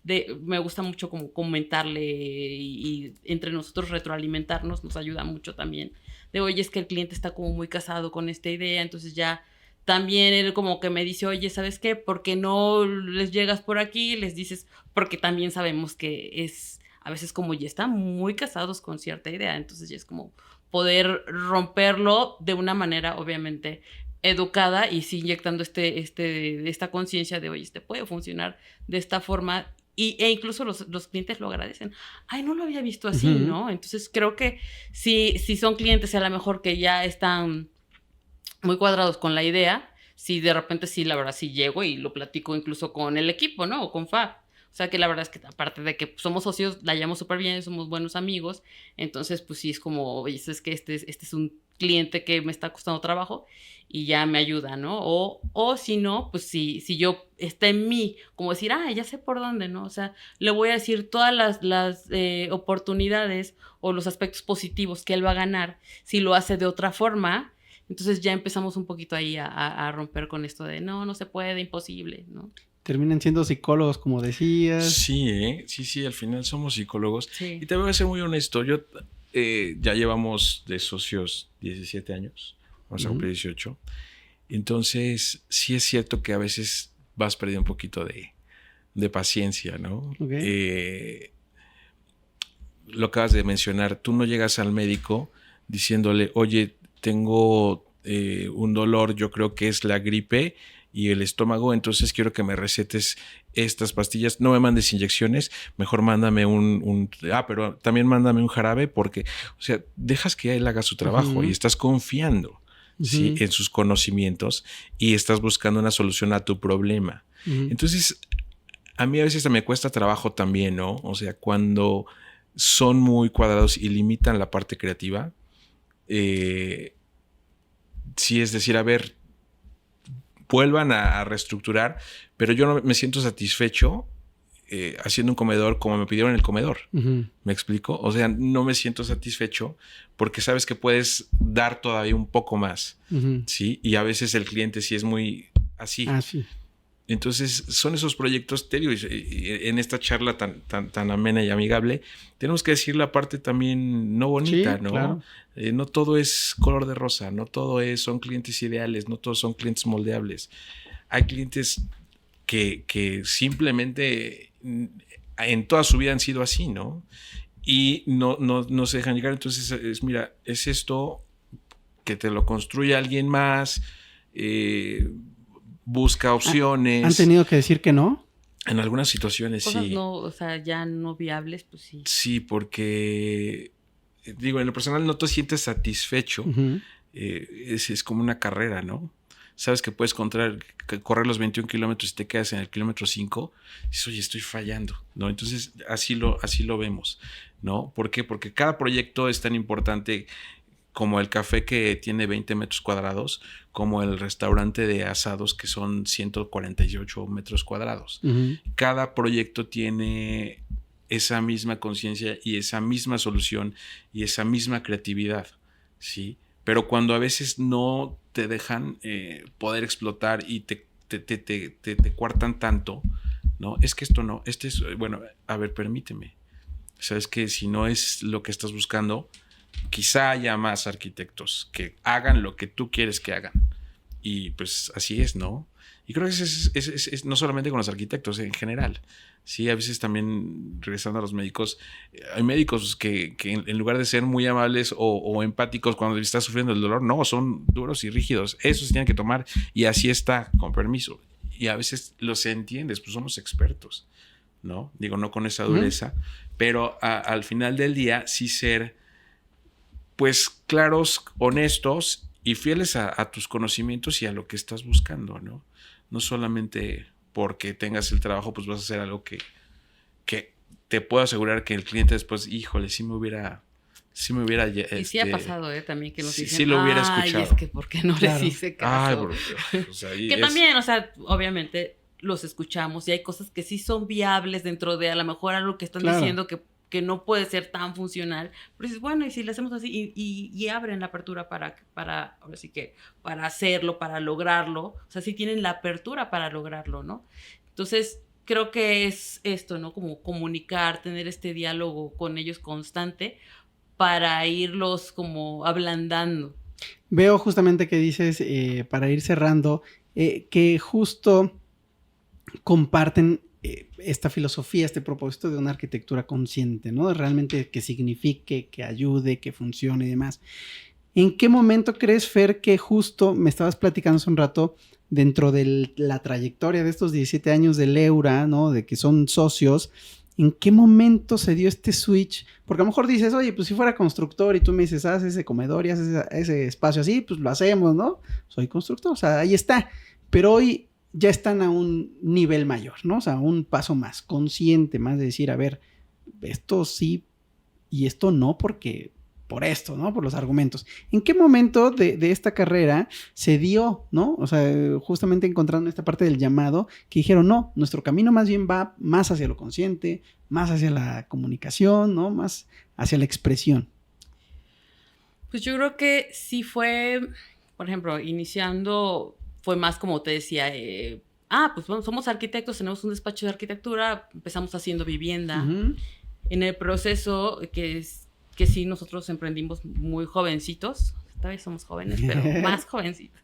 me gusta mucho como comentarle y entre nosotros retroalimentarnos nos ayuda mucho también. De oye, es que el cliente está como muy casado con esta idea, entonces ya también él como que me dice, oye, ¿sabes qué? ¿Por qué no les llegas por aquí? Les dices, porque también sabemos que es, a veces como ya están muy casados con cierta idea, entonces ya es como poder romperlo de una manera, obviamente, educada y sí inyectando esta conciencia de, oye, puede funcionar de esta forma e incluso los clientes lo agradecen. Ay, no lo había visto así, uh-huh, ¿no? Entonces creo que si son clientes a lo mejor que ya están muy cuadrados con la idea, si de repente sí, la verdad sí llego y lo platico incluso con el equipo, ¿no? O con Fab. O sea que la verdad es que aparte de que somos socios, la llevamos súper bien, somos buenos amigos, entonces pues sí es como, oye, es que este es un cliente que me está costando trabajo y ya me ayuda, ¿no? O si no, pues si yo está en mí, como decir, ya sé por dónde, ¿no? O sea, le voy a decir todas las oportunidades o los aspectos positivos que él va a ganar si lo hace de otra forma, Entonces ya empezamos un poquito ahí a romper con esto de no se puede, imposible, ¿no? Terminan siendo psicólogos, como decías. Sí, sí, al final somos psicólogos. Sí. Y te voy a ser muy honesto, yo ya llevamos de socios 17 años, vamos a cumplir 18. Entonces, sí es cierto que a veces vas perdiendo un poquito de paciencia, ¿no? Okay. Lo acabas de mencionar, tú no llegas al médico diciéndole, oye, tengo un dolor, yo creo que es la gripe y el estómago, entonces quiero que me recetes estas pastillas, no me mandes inyecciones, mejor mándame pero también mándame un jarabe porque, o sea, dejas que él haga su trabajo y estás confiando, ¿sí? En sus conocimientos y estás buscando una solución a tu problema. Entonces, a mí a veces me cuesta trabajo también, ¿no? O sea, cuando son muy cuadrados y limitan la parte creativa, sí, es decir, a ver, vuelvan a reestructurar, pero yo no me siento satisfecho haciendo un comedor como me pidieron el comedor. ¿Me explico? O sea, no me siento satisfecho porque sabes que puedes dar todavía un poco más, ¿sí? Y a veces el cliente sí es muy así. Sí. Entonces, son esos proyectos, te digo, en esta charla tan amena y amigable, tenemos que decir la parte también no bonita, sí, ¿no? Claro. No todo es color de rosa, no todo son clientes ideales, no todos son clientes moldeables. Hay clientes que simplemente en toda su vida han sido así, ¿no? Y no se dejan llegar. Entonces, mira, es esto, que te lo construye alguien más, busca opciones. ¿Han tenido que decir que no? En algunas situaciones cosas sí. No, o sea, ya no viables, pues sí. Sí, porque, digo, en lo personal no te sientes satisfecho. Es como una carrera, ¿no? Sabes que puedes correr los 21 kilómetros y te quedas en el kilómetro 5. Y dices, oye, estoy fallando, ¿no? Entonces, así lo vemos, ¿no? ¿Por qué? Porque cada proyecto es tan importante como el café que tiene 20 metros cuadrados, como el restaurante de asados que son 148 metros cuadrados. Cada proyecto tiene esa misma conciencia y esa misma solución y esa misma creatividad, ¿sí? Pero cuando a veces no te dejan poder explotar y te cuartan tanto, ¿no? Es que esto no, bueno, a ver, permíteme. Sabes que si no es lo que estás buscando, quizá haya más arquitectos que hagan lo que tú quieres que hagan. Y pues así es, ¿no? Y creo que es no solamente con los arquitectos, en general. Sí, a veces también, regresando a los médicos, hay médicos que en lugar de ser muy amables o empáticos cuando estás sufriendo el dolor, no, son duros y rígidos. Eso se tiene que tomar y así está, con permiso. Y a veces los entiendes, pues son los expertos, ¿no? Digo, no con esa dureza, pero al final del día sí ser, pues, claros, honestos y fieles a tus conocimientos y a lo que estás buscando, ¿no? No solamente porque tengas el trabajo, pues vas a hacer algo que te puedo asegurar que el cliente después, híjole, sí me hubiera y sí ha pasado, también que nos dicen, sí lo hubiera escuchado. Es que ¿por qué no les hice caso? O sea, que también, o sea, obviamente los escuchamos y hay cosas que sí son viables dentro de a lo mejor algo que están diciendo que no puede ser tan funcional, pero dices, bueno, y si le hacemos así y abren la apertura para ahora sí que para hacerlo, para lograrlo, o sea, sí tienen la apertura para lograrlo, ¿no? Entonces, creo que es esto, ¿no? Como comunicar, tener este diálogo con ellos constante para irlos como ablandando. Veo justamente que dices, para ir cerrando, que justo comparten esta filosofía, este propósito de una arquitectura consciente, ¿no? Realmente que signifique, que ayude, que funcione y demás. ¿En qué momento crees, Fer, que justo me estabas platicando hace un rato dentro de la trayectoria de estos 17 años de Leura, ¿no? De que son socios, ¿en qué momento se dio este switch? Porque a lo mejor dices, oye, pues si fuera constructor y tú me dices, haz ese comedor y haz ese espacio así, pues lo hacemos, ¿no? Soy constructor, o sea, ahí está. Pero hoy ya están a un nivel mayor, ¿no? O sea, un paso más consciente, más de decir, a ver, esto sí y esto no, porque por esto, ¿no? Por los argumentos. ¿En qué momento de esta carrera se dio, ¿no? O sea, justamente encontrando esta parte del llamado, que dijeron, no, nuestro camino más bien va más hacia lo consciente, más hacia la comunicación, ¿no? Más hacia la expresión. Pues yo creo que sí fue Por ejemplo, iniciando fue más como te decía, pues bueno, somos arquitectos, tenemos un despacho de arquitectura, empezamos haciendo vivienda. Ujú. En el proceso que sí nosotros emprendimos muy jovencitos, todavía somos jóvenes, pero más jovencitos.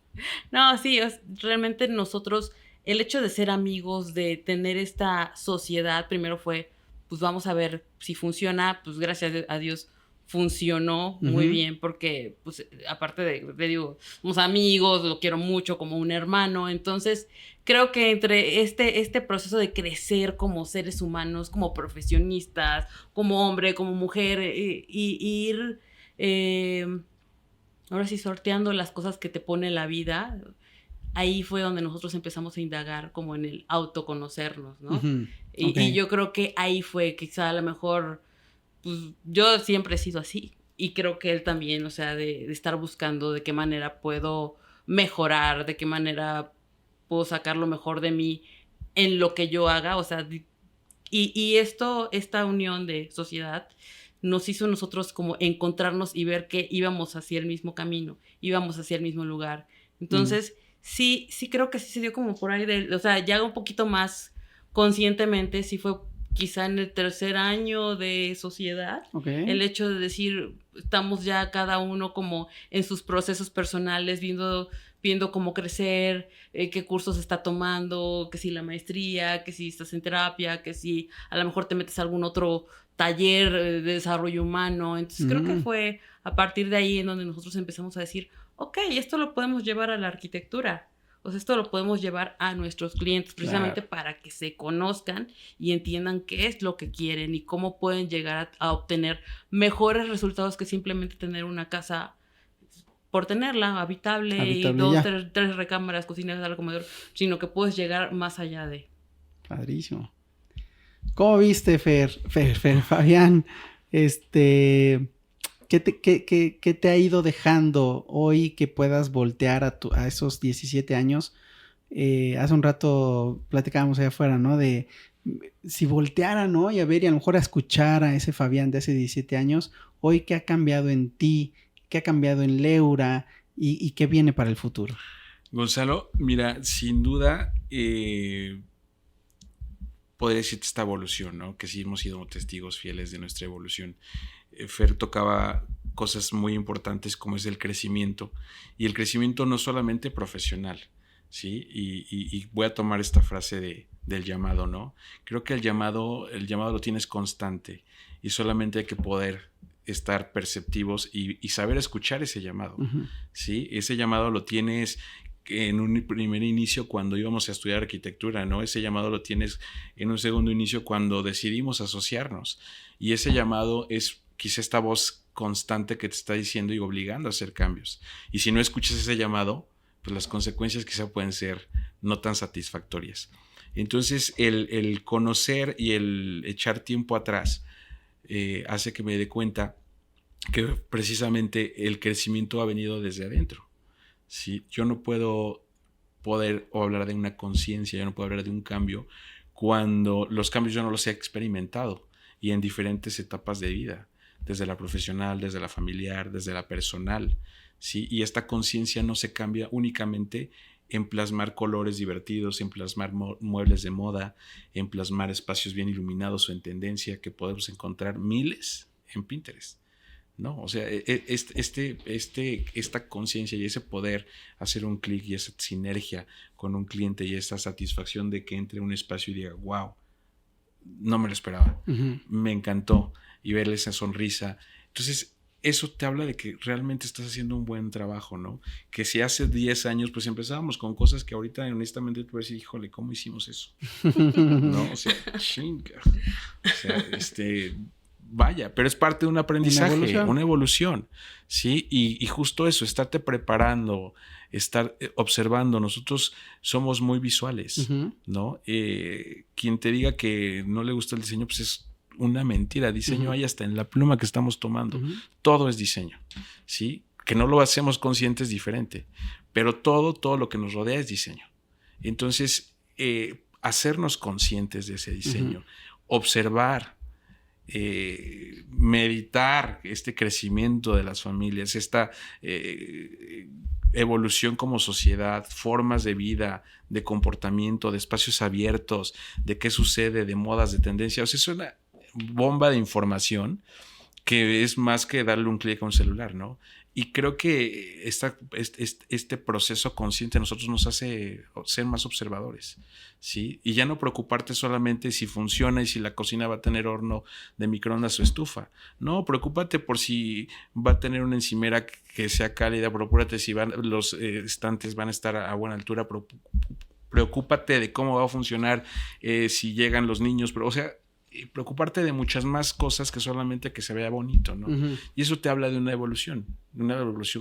No, sí, realmente nosotros, el hecho de ser amigos, de tener esta sociedad, primero fue, pues vamos a ver si funciona, pues gracias a Dios funcionó muy bien, porque pues aparte de digo, somos amigos, lo quiero mucho como un hermano, entonces creo que entre este proceso de crecer como seres humanos, como profesionistas, como hombre, como mujer, y ir ahora sí sorteando las cosas que te pone la vida, ahí fue donde nosotros empezamos a indagar como en el autoconocernos, ¿no? Ujú. Y yo creo que ahí fue quizá a lo mejor, pues yo siempre he sido así y creo que él también, o sea, de estar buscando de qué manera puedo mejorar, de qué manera puedo sacar lo mejor de mí en lo que yo haga, o sea, esta unión de sociedad nos hizo nosotros como encontrarnos y ver que íbamos hacia el mismo camino, íbamos hacia el mismo lugar. Entonces, sí creo que sí se dio como por ahí, o sea, ya un poquito más conscientemente, sí fue quizá en el 3er año de sociedad, el hecho de decir, estamos ya cada uno como en sus procesos personales, viendo cómo crecer, qué cursos está tomando, que si la maestría, que si estás en terapia, que si a lo mejor te metes a algún otro taller de desarrollo humano. Entonces creo que fue a partir de ahí en donde nosotros empezamos a decir, ok, esto lo podemos llevar a la arquitectura. O sea, esto lo podemos llevar a nuestros clientes precisamente para que se conozcan y entiendan qué es lo que quieren y cómo pueden llegar a obtener mejores resultados que simplemente tener una casa por tenerla, habitable y 2, 3 recámaras, cocina, sala, comedor, sino que puedes llegar más allá de. Padrísimo. ¿Cómo viste, Fabián? ¿Qué te ha ido dejando hoy que puedas voltear a esos 17 años? Hace un rato platicábamos allá afuera, ¿no? De si volteara, ¿no? Y a ver, y a lo mejor a escuchar a ese Fabián de hace 17 años, hoy, ¿qué ha cambiado en ti? ¿Qué ha cambiado en Leura? ¿Y qué viene para el futuro? Gonzalo, mira, sin duda, podría decirte esta evolución, ¿no? Que sí hemos sido testigos fieles de nuestra evolución. Fer tocaba cosas muy importantes como es el crecimiento, y el crecimiento no solamente profesional, ¿sí? Y voy a tomar esta frase del llamado, ¿no? Creo que el llamado lo tienes constante y solamente hay que poder estar perceptivos y saber escuchar ese llamado, ¿sí? Ese llamado lo tienes en un primer inicio cuando íbamos a estudiar arquitectura, ¿no? Ese llamado lo tienes en un segundo inicio cuando decidimos asociarnos, y ese llamado es quizá esta voz constante que te está diciendo y obligando a hacer cambios, y si no escuchas ese llamado, pues las consecuencias quizá pueden ser no tan satisfactorias. Entonces el conocer y el echar tiempo atrás hace que me dé cuenta que precisamente el crecimiento ha venido desde adentro. ¿Sí? Yo no puedo hablar de una conciencia, yo no puedo hablar de un cambio cuando los cambios yo no los he experimentado, y en diferentes etapas de vida, desde la profesional, desde la familiar, desde la personal, ¿sí? Y esta conciencia no se cambia únicamente en plasmar colores divertidos, en plasmar muebles de moda, en plasmar espacios bien iluminados o en tendencia que podemos encontrar miles en Pinterest. No, o sea, esta conciencia y ese poder hacer un clic y esa sinergia con un cliente y esa satisfacción de que entre a un espacio y diga, wow, no me lo esperaba, me encantó, y verle esa sonrisa. Entonces, eso te habla de que realmente estás haciendo un buen trabajo, ¿no? Que si hace 10 años, pues empezábamos con cosas que ahorita honestamente te voy a decir, híjole, ¿cómo hicimos eso? ¿No? O sea, chinga. O sea, vaya, pero es parte de un aprendizaje, una evolución, ¿sí? Y justo eso, estarte preparando, estar observando. Nosotros somos muy visuales, ¿no? Quien te diga que no le gusta el diseño, pues es una mentira. Diseño hay hasta en la pluma que estamos tomando. Todo es diseño, ¿sí? Que no lo hacemos consciente es diferente, pero todo lo que nos rodea es diseño. Entonces, hacernos conscientes de ese diseño, observar meditar este crecimiento de las familias, esta evolución como sociedad, formas de vida, de comportamiento, de espacios abiertos, de qué sucede, de modas, de tendencias. O sea, es una bomba de información que es más que darle un clic a un celular, ¿no? Y creo que este proceso consciente a nosotros nos hace ser más observadores, ¿sí? Y ya no preocuparte solamente si funciona y si la cocina va a tener horno de microondas o estufa. No, preocúpate por si va a tener una encimera que sea cálida, preocúpate si los estantes van a estar a buena altura, preocúpate de cómo va a funcionar si llegan los niños, pero, o sea, preocuparte de muchas más cosas que solamente que se vea bonito, ¿no? Uh-huh. Y eso te habla de una evolución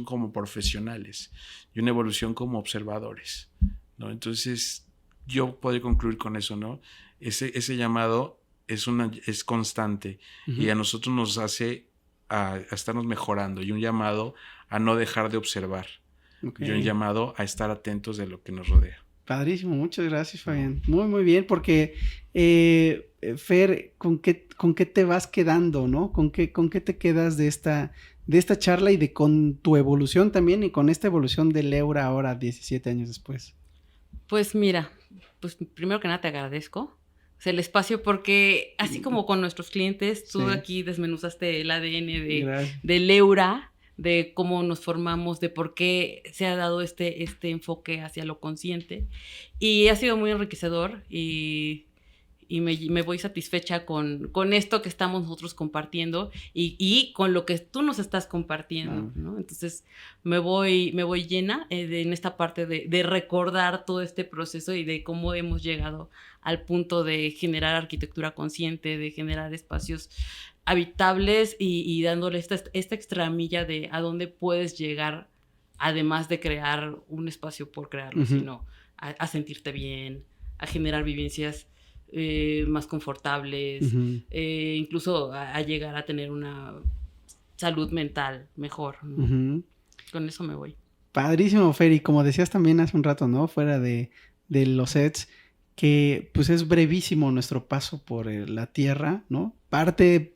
como profesionales y una evolución como observadores, ¿no? Entonces, yo podría concluir con eso, ¿no? Ese llamado es constante, uh-huh, y a nosotros nos hace a estarnos mejorando, y un llamado a no dejar de observar, okay, y un llamado a estar atentos de lo que nos rodea. Padrísimo, muchas gracias, Fabián. Muy, muy bien, porque Fer, ¿con qué te vas quedando, no? ¿Con qué te quedas de esta charla y con tu evolución también, y con esta evolución de Leura ahora, 17 años después? Pues mira, pues primero que nada te agradezco el espacio, porque así como con nuestros clientes, tú aquí desmenuzaste el ADN de Leura, de cómo nos formamos, de por qué se ha dado este enfoque hacia lo consciente, y ha sido muy enriquecedor, y me voy satisfecha con esto que estamos nosotros compartiendo y con lo que tú nos estás compartiendo, ¿no? Entonces me voy llena en esta parte de recordar todo este proceso y de cómo hemos llegado al punto de generar arquitectura consciente, de generar espacios habitables y dándole esta extramilla de a dónde puedes llegar, además de crear un espacio por crearlo, uh-huh, sino a sentirte bien, a generar vivencias más confortables, uh-huh, incluso a llegar a tener una salud mental mejor, ¿no? Uh-huh. Con eso me voy. Padrísimo, Fer, y como decías también hace un rato, ¿no? Fuera de los sets, que pues es brevísimo nuestro paso por la Tierra, ¿no? Parte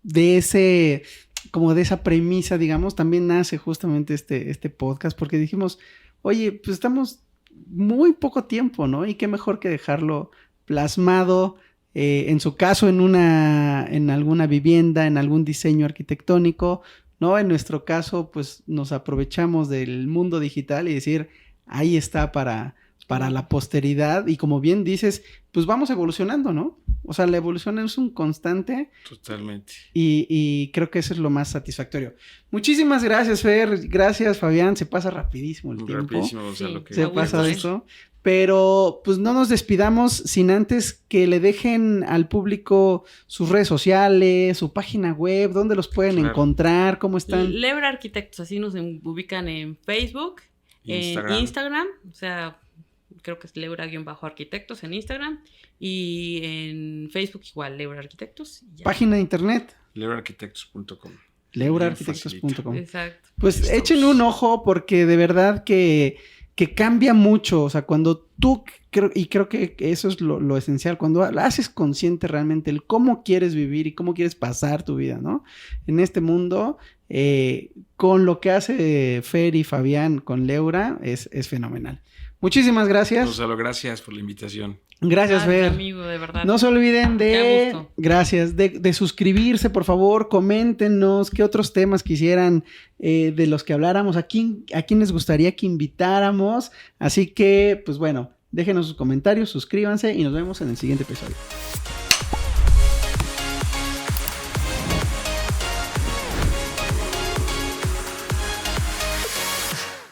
de esa premisa, digamos, también nace justamente este podcast, porque dijimos, oye, pues estamos muy poco tiempo, ¿no? Y qué mejor que dejarlo plasmado, en su caso, en alguna vivienda, en algún diseño arquitectónico, ¿no? En nuestro caso, pues nos aprovechamos del mundo digital y decir, ahí está para la posteridad, y como bien dices, pues vamos evolucionando, ¿no? O sea, la evolución es un constante. Totalmente. Y creo que eso es lo más satisfactorio. Muchísimas gracias, Fer. Gracias, Fabián. Se pasa rapidísimo el tiempo. Rapidísimo, o sea, sí, lo que... Se pasa esto. Pero pues no nos despidamos sin antes que le dejen al público sus redes sociales, su página web, dónde los pueden encontrar, cómo están. Leura Arquitectos, así nos ubican en Facebook, en Instagram, o sea, creo que es Leura-Arquitectos en Instagram, y en Facebook igual, Leura Arquitectos. Página de internet. leuraarquitectos.com. leuraarquitectos.com. Exacto. Pues échenle un ojo, porque de verdad que cambia mucho. O sea, cuando tú, creo que eso es lo esencial, cuando haces consciente realmente el cómo quieres vivir y cómo quieres pasar tu vida, ¿no? En este mundo, con lo que hace Fer y Fabián con Leura, es fenomenal. Muchísimas gracias. Gonzalo, gracias por la invitación. Gracias, Fer. Amigo, de verdad. No se olviden de suscribirse, por favor. Coméntenos qué otros temas quisieran de los que habláramos, a quién les gustaría que invitáramos. Así que, pues bueno, déjenos sus comentarios, suscríbanse y nos vemos en el siguiente episodio.